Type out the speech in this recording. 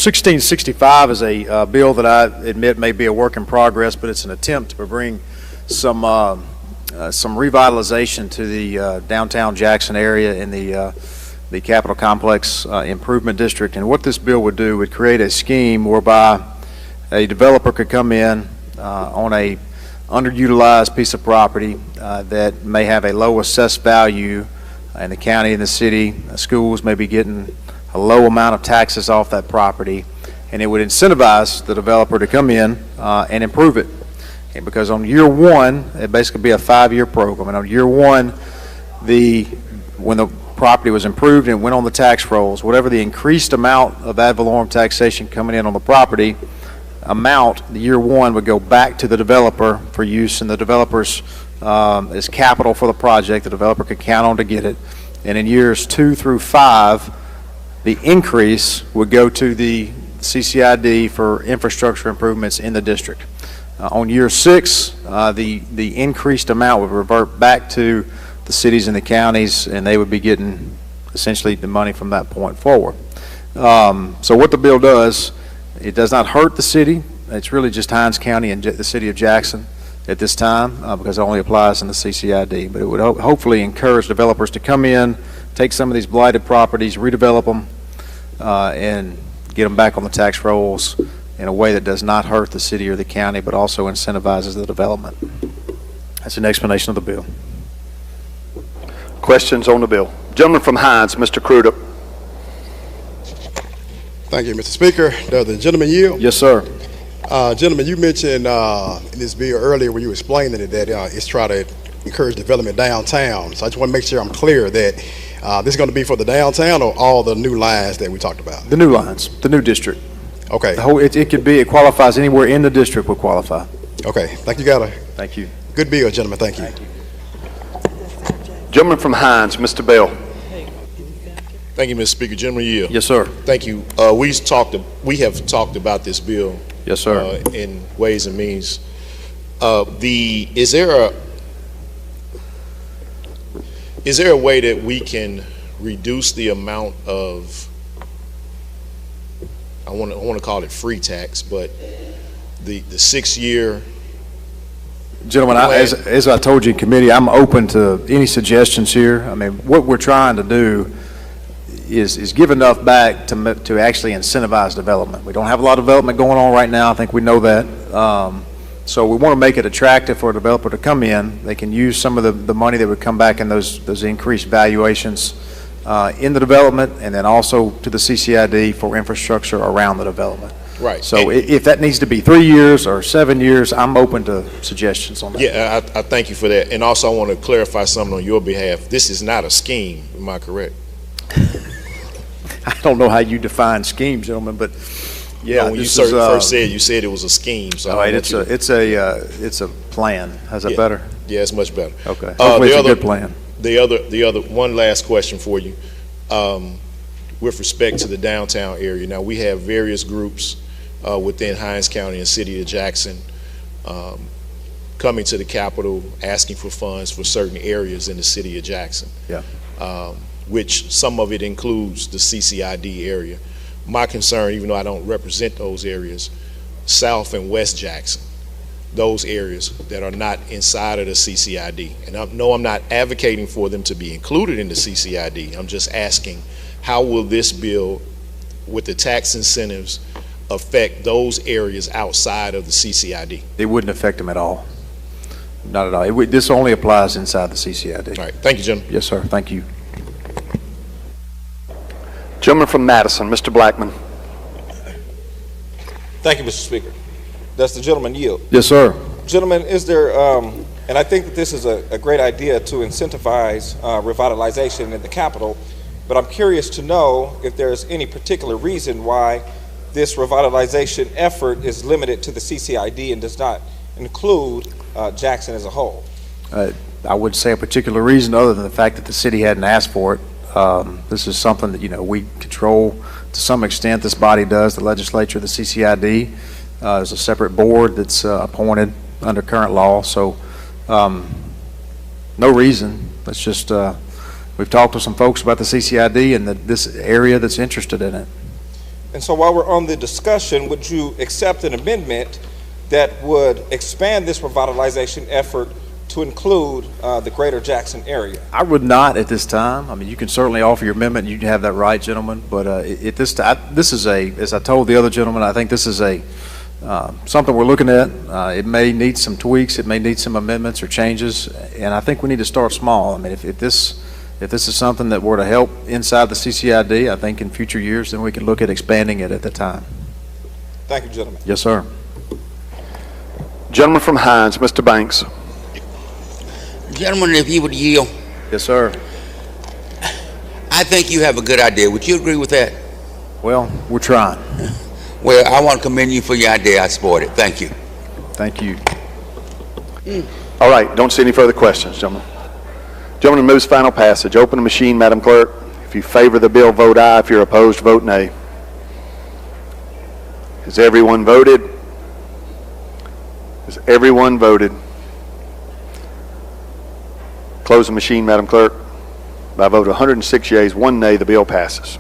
1665 is a bill that I admit may be a work in progress, but it's an attempt to bring some revitalization to the downtown Jackson area in the Capitol Complex Improvement District. And what this bill would do would create a scheme whereby a developer could come in on a underutilized piece of property that may have a low assessed value in the county and the city. Schools may be getting a low amount of taxes off that property, and it would incentivize the developer to come in and improve it. Okay, because on year one, it basically be a 5-year program, and on year one, when the property was improved and went on the tax rolls, whatever the increased amount of ad valorem taxation coming in on the property amount, the year one would go back to the developer for use, and the developer's is capital for the project. The developer could count on to get it, and in years 2 through 5, the increase would go to the CCID for infrastructure improvements in the district. On year 6, the increased amount would revert back to the cities and the counties, and they would be getting essentially the money from that point forward. So what the bill does, it does not hurt the city. It's really just Hinds County and the city of Jackson at this time because it only applies in the CCID. But it would hopefully encourage developers to come in, take some of these blighted properties, redevelop them, and get them back on the tax rolls in a way that does not hurt the city or the county, but also incentivizes the development. That's an explanation of the bill. Questions on the bill? Gentleman from Hinds, Mr. Crudup. Thank you, Mr. Speaker. Does the gentleman yield? Yes, sir. Gentlemen, you mentioned in this bill earlier when you were explaining it that it's trying to encourage development downtown. So I just want to make sure I'm clear that this is going to be for the downtown or all the new lines that we talked about? The new lines, the new district. Okay. The whole, it could be, it qualifies anywhere in the district would qualify. Okay. Thank you, Governor. Thank you. Good bill, gentlemen. Thank you. Thank you. Gentleman from Hinds, Mr. Bell. Thank you, Mr. Speaker. Gentleman yield. Yes, sir. Thank you. We have talked about this bill. Yes, sir. In ways and means. Is there a way that we can reduce the amount of, I want to call it free tax, but the 6-year? Gentlemen, as I told you in committee, I'm open to any suggestions here. I mean, what we're trying to do is give enough back to actually incentivize development. We don't have a lot of development going on right now. I think we know that. So we want to make it attractive for a developer to come in. They can use some of the money that would come back in those increased valuations in the development, and then also to the CCID for infrastructure around the development. Right. So if that needs to be 3 years or 7 years, I'm open to suggestions on that. Yeah, I thank you for that. And also I want to clarify something on your behalf. This is not a scheme, am I correct? I don't know how you define scheme, gentlemen, but yeah, when you first said it was a scheme. So all right, it's a plan. How's that better? Yeah, it's much better. Okay. Hopefully it's a good plan. The other one last question for you, with respect to the downtown area. Now we have various groups within Hinds County and City of Jackson coming to the Capitol asking for funds for certain areas in the City of Jackson. Yeah. Which some of it includes the CCID area. My concern, even though I don't represent those areas, South and West Jackson, those areas that are not inside of the CCID. And I'm not advocating for them to be included in the CCID. I'm just asking, how will this bill with the tax incentives affect those areas outside of the CCID? It wouldn't affect them at all. Not at all. This only applies inside the CCID. All right. Thank you, gentlemen. Yes, sir. Thank you. Gentleman from Madison, Mr. Blackman. Thank you, Mr. Speaker. Does the gentleman yield? Yes, sir. Gentlemen, is there, and I think that this is a great idea to incentivize revitalization in the Capitol, but I'm curious to know if there's any particular reason why this revitalization effort is limited to the CCID and does not include Jackson as a whole. I wouldn't say a particular reason other than the fact that the city hadn't asked for it. This is something that we control to some extent. This body does, the legislature, the CCID. There's a separate board that's appointed under current law. So no reason. It's just we've talked to some folks about the CCID and this area that's interested in it. And so while we're on the discussion, would you accept an amendment that would expand this revitalization effort to include the greater Jackson area? I would not at this time. I mean, you can certainly offer your amendment. You have that right, gentlemen. But at this time, this is as I told the other gentleman, I think this is something we're looking at. It may need some tweaks. It may need some amendments or changes. And I think we need to start small. I mean, if this is something that were to help inside the CCID, I think in future years, then we can look at expanding it at the time. Thank you, gentlemen. Yes, sir. Gentleman from Hines, Mr. Banks. Gentlemen, if you would yield, Yes, sir. I think you have a good idea. Would you agree with that? Well, we're trying. Well, I want to commend you for your idea. I support it. Thank you. Thank you. All right, don't see any further questions, gentlemen. Gentleman moves final passage. Open the machine, Madam Clerk. If you favor the bill, vote aye. If you're opposed, vote nay. Has everyone voted? Has everyone voted? Close the machine, Madam Clerk. By a vote of 106 yeas, 1 nay, the bill passes.